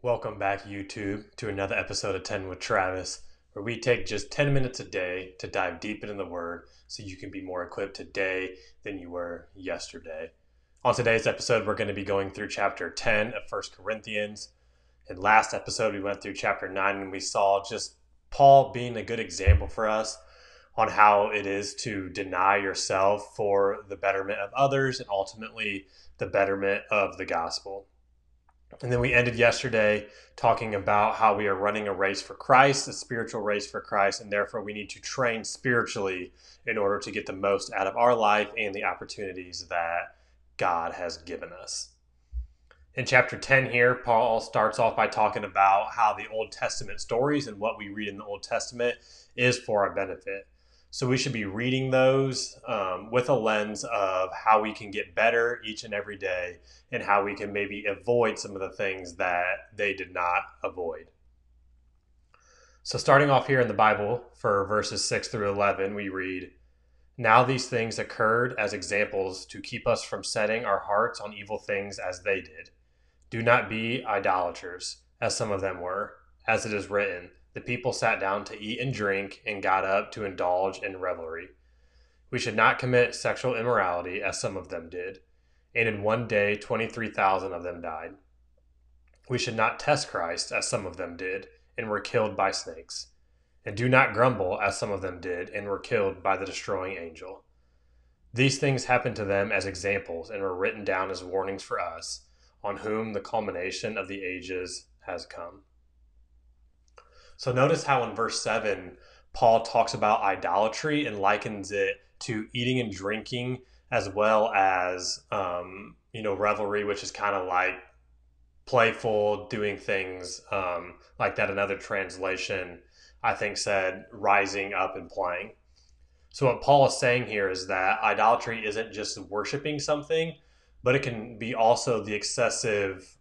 Welcome back, YouTube, to another episode of 10 with Travis, where we take just 10 minutes a day to dive deep into the Word so you can be more equipped today than you were yesterday. On today's episode, we're going to be going through chapter 10 of First Corinthians. In last episode, we went through chapter 9 and we saw just Paul being a good example for us on how it is to deny yourself for the betterment of others and ultimately the betterment of the gospel. And then we ended yesterday talking about how we are running a race for Christ, a spiritual race for Christ, and therefore we need to train spiritually in order to get the most out of our life and the opportunities that God has given us. In chapter 10 here, Paul starts off by talking about how the Old Testament stories and what we read in the Old Testament is for our benefit. So we should be reading those with a lens of how we can get better each and every day and how we can maybe avoid some of the things that they did not avoid. So starting off here in the Bible for verses 6 through 11, we read, "Now these things occurred as examples to keep us from setting our hearts on evil things as they did. Do not be idolaters, as some of them were. As it is written, the people sat down to eat and drink and got up to indulge in revelry. We should not commit sexual immorality, as some of them did. And in one day 23,000 of them died. We should not test Christ, as some of them did, and were killed by snakes. And do not grumble, as some of them did, and were killed by the destroying angel. These things happened to them as examples and were written down as warnings for us, on whom the culmination of the ages has come." So notice how in verse 7, Paul talks about idolatry and likens it to eating and drinking as well as, revelry, which is kind of like playful, doing things like that. Another translation, I think, said rising up and playing. So what Paul is saying here is that idolatry isn't just worshiping something, but it can be also the excessive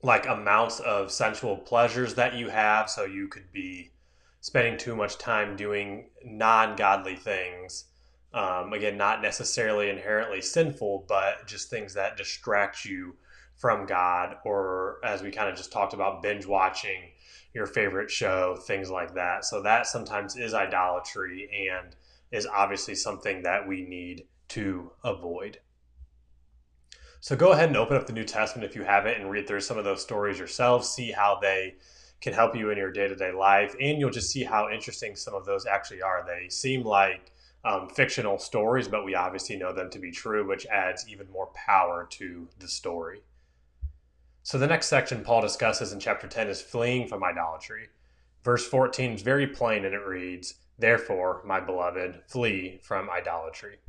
amounts of sensual pleasures that you have. So you could be spending too much time doing non-godly things. Again, not necessarily inherently sinful, but just things that distract you from God, or as we kind of just talked about, binge watching your favorite show, things like that. So that sometimes is idolatry and is obviously something that we need to avoid. So go ahead and open up the New Testament if you haven't and read through some of those stories yourself, see how they can help you in your day-to-day life, and you'll just see how interesting some of those actually are. They seem like fictional stories, but we obviously know them to be true, which adds even more power to the story. So the next section Paul discusses in chapter 10 is fleeing from idolatry. Verse 14 is very plain and it reads, "Therefore, my beloved, flee from idolatry."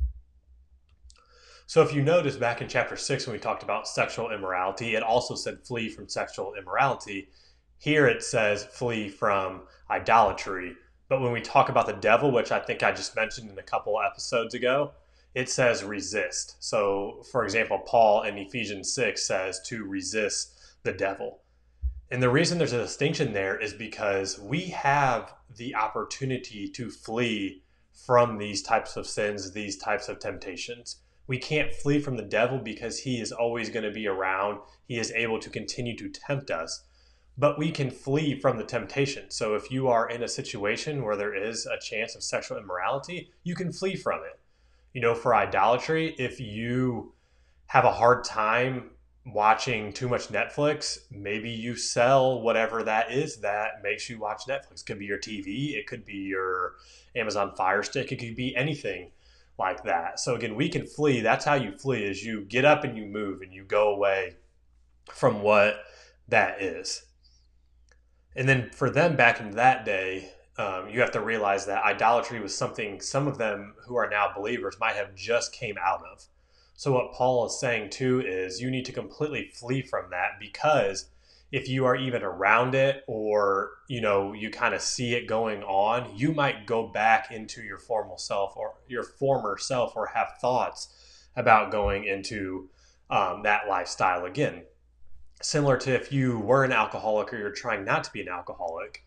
So if you notice back in chapter 6 when we talked about sexual immorality, it also said flee from sexual immorality. Here it says flee from idolatry. But when we talk about the devil, which I think I just mentioned in a couple episodes ago, it says resist. So for example, Paul in Ephesians 6 says to resist the devil. And the reason there's a distinction there is because we have the opportunity to flee from these types of sins, these types of temptations. We can't flee from the devil because he is always going to be around. He is able to continue to tempt us, but we can flee from the temptation. So if you are in a situation where there is a chance of sexual immorality, you can flee from it. For idolatry, if you have a hard time watching too much Netflix, maybe you sell whatever that is that makes you watch Netflix. It could be your TV, it could be your Amazon Fire Stick, it could be anything like that. So again, we can flee. That's how you flee, is you get up and you move and you go away from what that is. And then for them back in that day, you have to realize that idolatry was something some of them who are now believers might have just came out of. So what Paul is saying too is you need to completely flee from that, because if you are even around it, or you kind of see it going on, you might go back into your former self or have thoughts about going into that lifestyle again. Similar to if you were an alcoholic or you're trying not to be an alcoholic,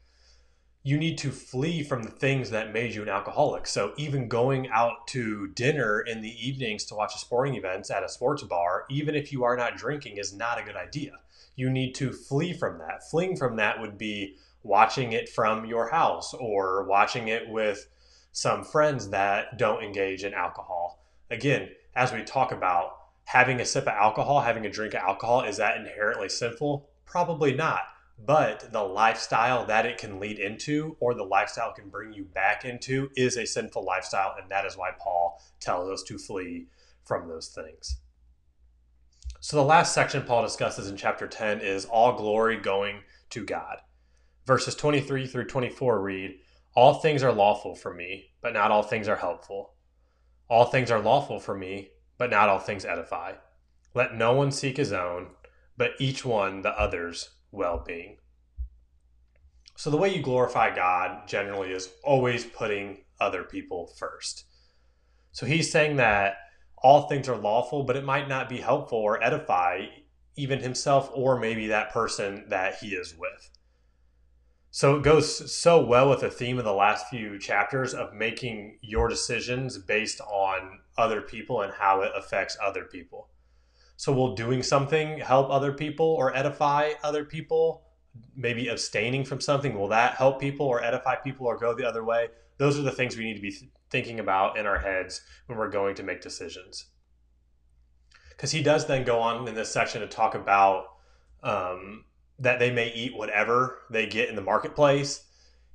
you need to flee from the things that made you an alcoholic. So even going out to dinner in the evenings to watch a sporting events at a sports bar, even if you are not drinking, is not a good idea. You need to flee from that. Fleeing from that would be watching it from your house or watching it with some friends that don't engage in alcohol. Again, as we talk about, having a sip of alcohol, having a drink of alcohol, is that inherently sinful? Probably not. But the lifestyle that it can lead into, or the lifestyle it can bring you back into, is a sinful lifestyle. And that is why Paul tells us to flee from those things. So the last section Paul discusses in chapter 10 is all glory going to God. Verses 23 through 24 read, all things are lawful for me, but not all things are helpful. All things are lawful for me, but not all things edify. Let no one seek his own, but each one the other's well-being. So the way you glorify God generally is always putting other people first. So he's saying that all things are lawful, but it might not be helpful or edify even himself or maybe that person that he is with. So it goes so well with the theme of the last few chapters of making your decisions based on other people and how it affects other people. So will doing something help other people or edify other people? Maybe abstaining from something, will that help people or edify people or go the other way? Those are the things we need to be thinking about in our heads when we're going to make decisions. Because he does then go on in this section to talk about that they may eat whatever they get in the marketplace.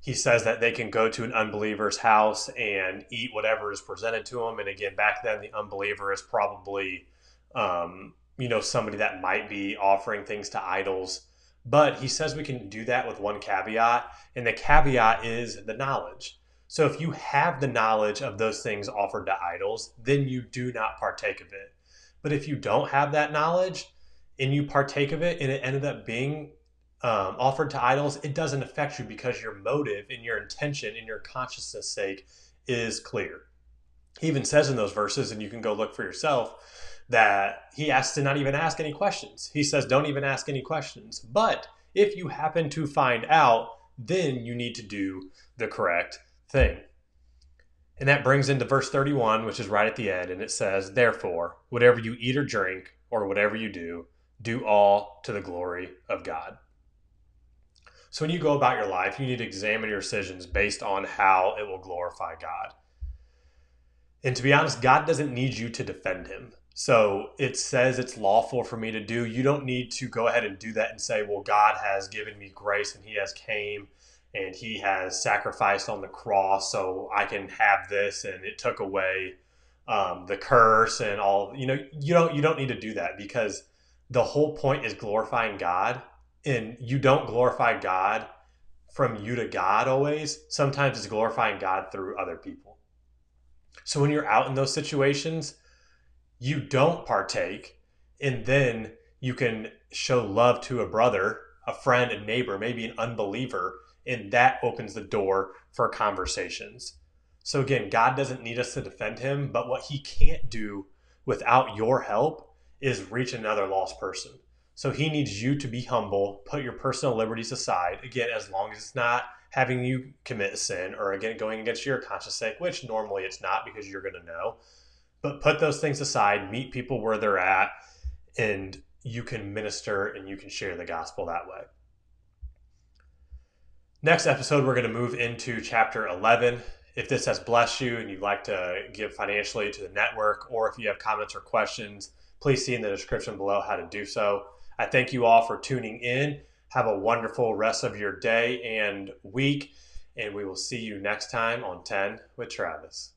He says that they can go to an unbeliever's house and eat whatever is presented to them. And again, back then, the unbeliever is probably, somebody that might be offering things to idols. But he says we can do that with one caveat, and the caveat is the knowledge. So if you have the knowledge of those things offered to idols, then you do not partake of it. But if you don't have that knowledge and you partake of it and it ended up being offered to idols, it doesn't affect you because your motive and your intention and your consciousness sake is clear. He even says in those verses, and you can go look for yourself, that he asks to not even ask any questions. He says, don't even ask any questions. But if you happen to find out, then you need to do the correct thing. And that brings into verse 31, which is right at the end. And it says, therefore, whatever you eat or drink, or whatever you do all to the glory of God. So when you go about your life, you need to examine your decisions based on how it will glorify God. And to be honest, God doesn't need you to defend him. So it says it's lawful for me to do. You don't need to go ahead and do that and say, well, God has given me grace and he has came and he has sacrificed on the cross so I can have this and it took away the curse and all. You don't need to do that because the whole point is glorifying God, and you don't glorify God from you to God always. Sometimes it's glorifying God through other people. So when you're out in those situations, you don't partake, and then you can show love to a brother, a friend, a neighbor, maybe an unbeliever, and that opens the door for conversations. So again, God doesn't need us to defend him, but what he can't do without your help is reach another lost person. So he needs you to be humble, put your personal liberties aside, again, as long as it's not having you commit a sin or again going against your conscience sake, which normally it's not because you're going to know. But put those things aside, meet people where they're at, and you can minister and you can share the gospel that way. Next episode, we're going to move into chapter 11. If this has blessed you and you'd like to give financially to the network, or if you have comments or questions, please see in the description below how to do so. I thank you all for tuning in. Have a wonderful rest of your day and week, and we will see you next time on 10 with Travis.